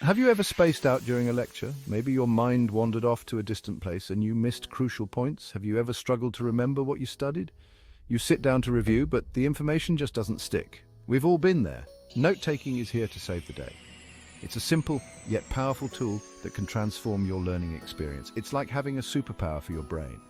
Have you ever spaced out during a lecture? Maybe your mind wandered off to a distant place and you missed crucial points. Have you ever struggled to remember what you studied? You sit down to review, but the information just doesn't stick. We've all been there. Note-taking is here to save the day. It's a simple yet powerful tool that can transform your learning experience. It's like having a superpower for your brain.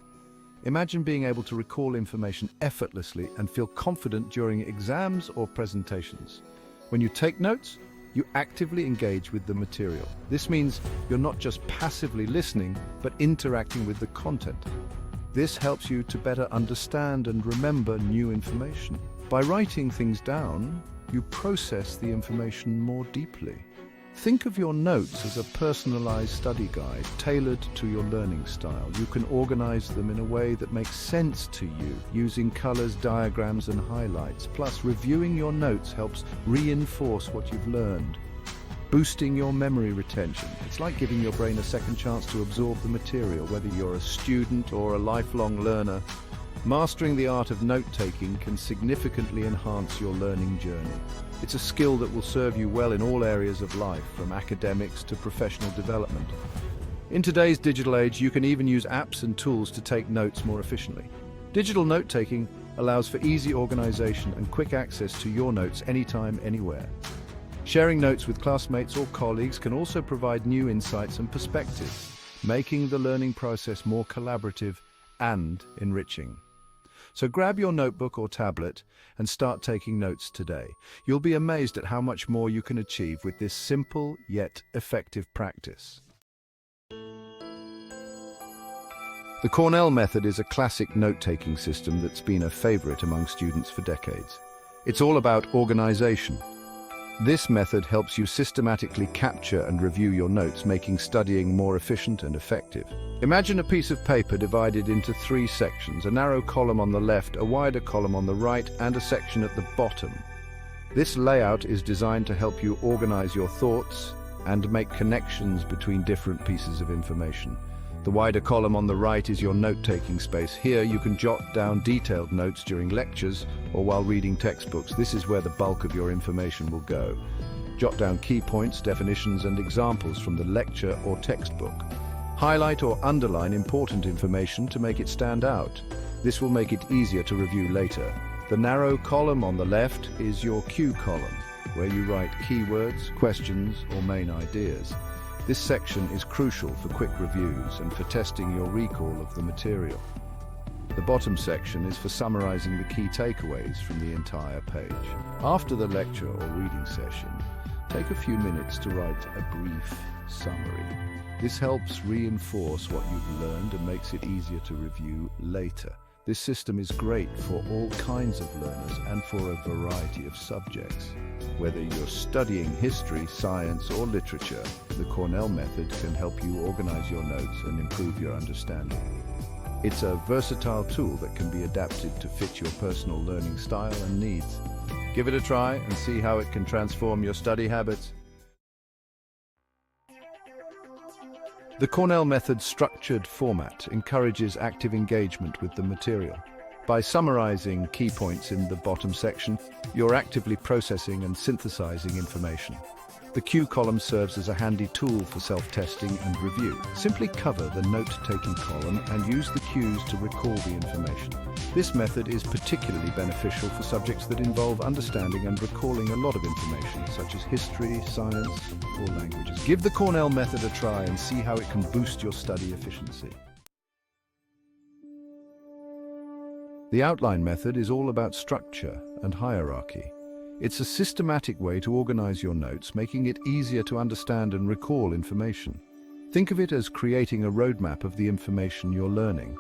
Imagine being able to recall information effortlessly and feel confident during exams or presentations. When you take notes, you actively engage with the material. This means you're not just passively listening, but interacting with the content. This helps you to better understand and remember new information. By writing things down, you process the information more deeply. Think of your notes as a personalized study guide tailored to your learning style. You can organize them in a way that makes sense to you, using colors, diagrams, and highlights. Plus, reviewing your notes helps reinforce what you've learned, boosting your memory retention. It's like giving your brain a second chance to absorb the material, whether you're a student or a lifelong learner. Mastering the art of note-taking can significantly enhance your learning journey. It's a skill that will serve you well in all areas of life, from academics to professional development. In today's digital age, you can even use apps and tools to take notes more efficiently. Digital note-taking allows for easy organization and quick access to your notes anytime, anywhere. Sharing notes with classmates or colleagues can also provide new insights and perspectives, making the learning process more collaborative and enriching. So grab your notebook or tablet and start taking notes today. You'll be amazed at how much more you can achieve with this simple yet effective practice. The Cornell method is a classic note-taking system that's been a favorite among students for decades. It's all about organization. This method helps you systematically capture and review your notes, making studying more efficient and effective. Imagine a piece of paper divided into 3 sections, a narrow column on the left, a wider column on the right, and a section at the bottom. This layout is designed to help you organize your thoughts and make connections between different pieces of information. The wider column on the right is your note-taking space. Here you can jot down detailed notes during lectures or while reading textbooks. This is where the bulk of your information will go. Jot down key points, definitions, and examples from the lecture or textbook. Highlight or underline important information to make it stand out. This will make it easier to review later. The narrow column on the left is your cue column, where you write keywords, questions, or main ideas. This section is crucial for quick reviews and for testing your recall of the material. The bottom section is for summarizing the key takeaways from the entire page. After the lecture or reading session, take a few minutes to write a brief summary. This helps reinforce what you've learned and makes it easier to review later. This system is great for all kinds of learners and for a variety of subjects. Whether you're studying history, science, or literature, the Cornell method can help you organize your notes and improve your understanding. It's a versatile tool that can be adapted to fit your personal learning style and needs. Give it a try and see how it can transform your study habits. The Cornell method's structured format encourages active engagement with the material. By summarizing key points in the bottom section, you're actively processing and synthesizing information. The cue column serves as a handy tool for self-testing and review. Simply cover the note-taking column and use the cues to recall the information. This method is particularly beneficial for subjects that involve understanding and recalling a lot of information, such as history, science, or languages. Give the Cornell method a try and see how it can boost your study efficiency. The outline method is all about structure and hierarchy. It's a systematic way to organize your notes, making it easier to understand and recall information. Think of it as creating a roadmap of the information you're learning.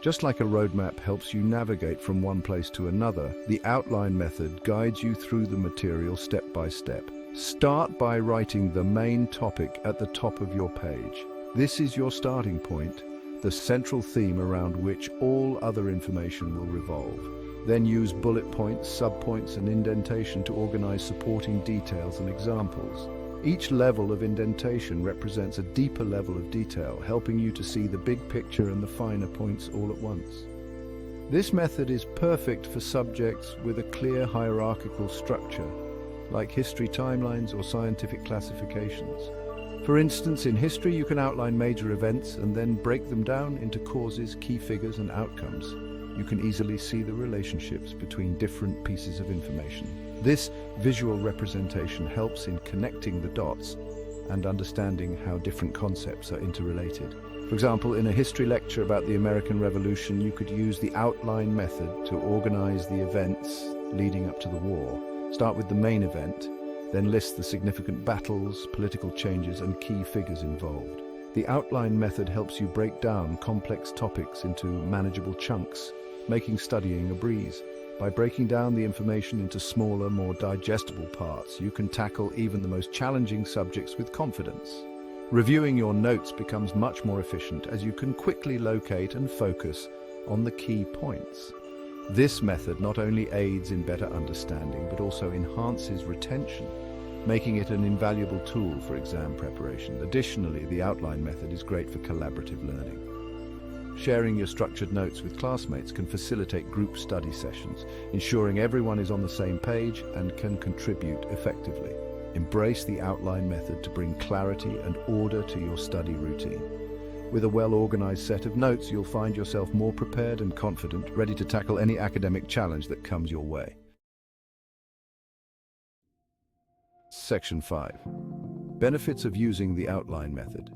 Just like a roadmap helps you navigate from one place to another, the outline method guides you through the material step by step. Start by writing the main topic at the top of your page. This is your starting point, the central theme around which all other information will revolve. Then use bullet points, subpoints, and indentation to organize supporting details and examples. Each level of indentation represents a deeper level of detail, helping you to see the big picture and the finer points all at once. This method is perfect for subjects with a clear hierarchical structure, like history timelines or scientific classifications. For instance, in history, you can outline major events and then break them down into causes, key figures, and outcomes. You can easily see the relationships between different pieces of information. This visual representation helps in connecting the dots and understanding how different concepts are interrelated. For example, in a history lecture about the American Revolution, you could use the outline method to organize the events leading up to the war. Start with the main event, then list the significant battles, political changes, and key figures involved. The outline method helps you break down complex topics into manageable chunks, making studying a breeze. By breaking down the information into smaller, more digestible parts, you can tackle even the most challenging subjects with confidence. Reviewing your notes becomes much more efficient as you can quickly locate and focus on the key points. This method not only aids in better understanding, but also enhances retention, making it an invaluable tool for exam preparation. Additionally, the outline method is great for collaborative learning. Sharing your structured notes with classmates can facilitate group study sessions, ensuring everyone is on the same page and can contribute effectively. Embrace the outline method to bring clarity and order to your study routine. With a well-organized set of notes, you'll find yourself more prepared and confident, ready to tackle any academic challenge that comes your way. Section 5. Benefits of using the outline method.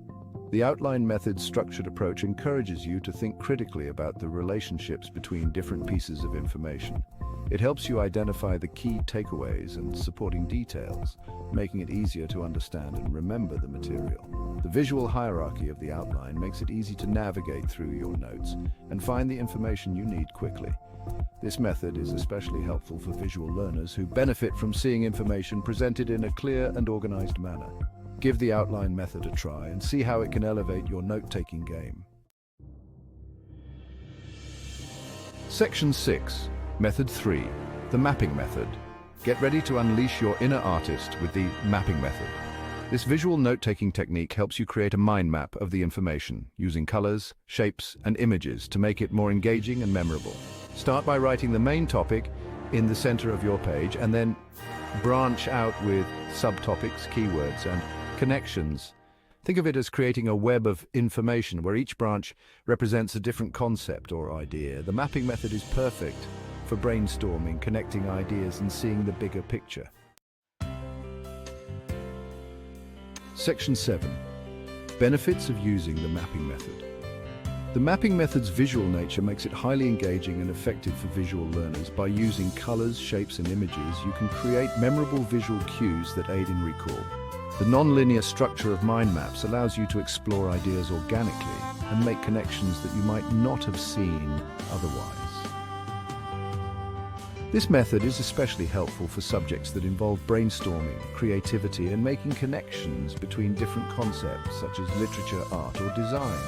The outline method's structured approach encourages you to think critically about the relationships between different pieces of information. It helps you identify the key takeaways and supporting details, making it easier to understand and remember the material. The visual hierarchy of the outline makes it easy to navigate through your notes and find the information you need quickly. This method is especially helpful for visual learners who benefit from seeing information presented in a clear and organized manner. Give the outline method a try and see how it can elevate your note-taking game. Section 6. Method 3. The mapping method. Get ready to unleash your inner artist with the mapping method. This visual note-taking technique helps you create a mind map of the information, using colors, shapes, and images to make it more engaging and memorable. Start by writing the main topic in the center of your page and then branch out with subtopics, keywords, and connections. Think of it as creating a web of information where each branch represents a different concept or idea. The mapping method is perfect for brainstorming, connecting ideas, and seeing the bigger picture. Section 7. Benefits of using the mapping method. The mapping method's visual nature makes it highly engaging and effective for visual learners. By using colors, shapes, and images, you can create memorable visual cues that aid in recall. The non-linear structure of mind maps allows you to explore ideas organically and make connections that you might not have seen otherwise. This method is especially helpful for subjects that involve brainstorming, creativity, and making connections between different concepts such as literature, art, or design.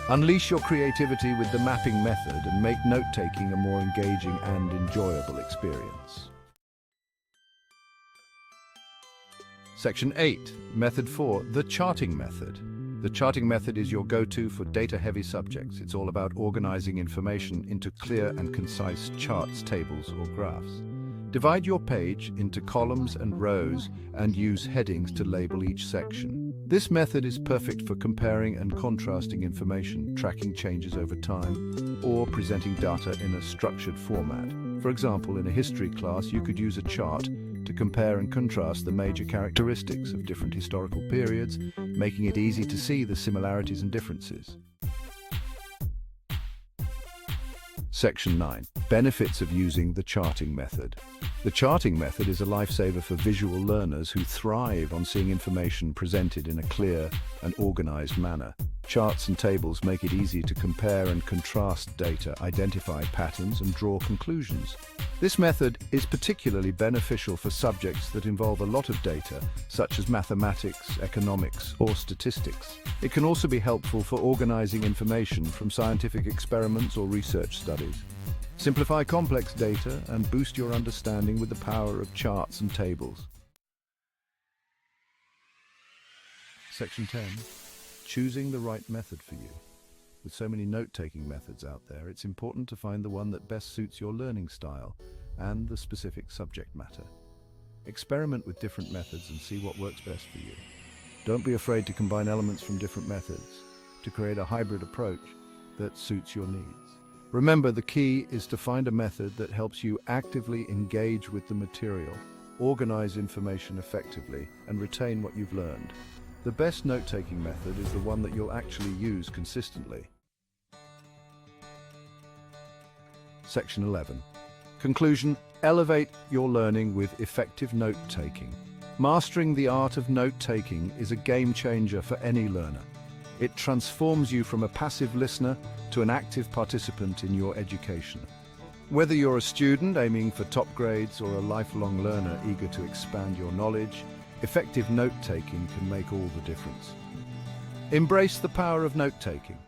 Unleash your creativity with the mapping method and make note-taking a more engaging and enjoyable experience. Section 8. Method 4. The charting method. The charting method is your go-to for data-heavy subjects. It's all about organizing information into clear and concise charts, tables, or graphs. Divide your page into columns and rows and use headings to label each section. This method is perfect for comparing and contrasting information, tracking changes over time, or presenting data in a structured format. For example, in a history class, you could use a chart to compare and contrast the major characteristics of different historical periods, making it easy to see the similarities and differences. Section 9. Benefits of using the charting method. The charting method is a lifesaver for visual learners who thrive on seeing information presented in a clear and organized manner. Charts and tables make it easy to compare and contrast data, identify patterns, and draw conclusions. This method is particularly beneficial for subjects that involve a lot of data, such as mathematics, economics, or statistics. It can also be helpful for organizing information from scientific experiments or research studies. Simplify complex data and boost your understanding with the power of charts and tables. Section 10. Choosing the right method for you. With so many note-taking methods out there, it's important to find the one that best suits your learning style and the specific subject matter. Experiment with different methods and see what works best for you. Don't be afraid to combine elements from different methods to create a hybrid approach that suits your needs. Remember, the key is to find a method that helps you actively engage with the material, organize information effectively, and retain what you've learned. The best note-taking method is the one that you'll actually use consistently. Section 11. Conclusion: elevate your learning with effective note-taking. Mastering the art of note-taking is a game changer for any learner. It transforms you from a passive listener to an active participant in your education. Whether you're a student aiming for top grades or a lifelong learner eager to expand your knowledge, effective note-taking can make all the difference. Embrace the power of note-taking.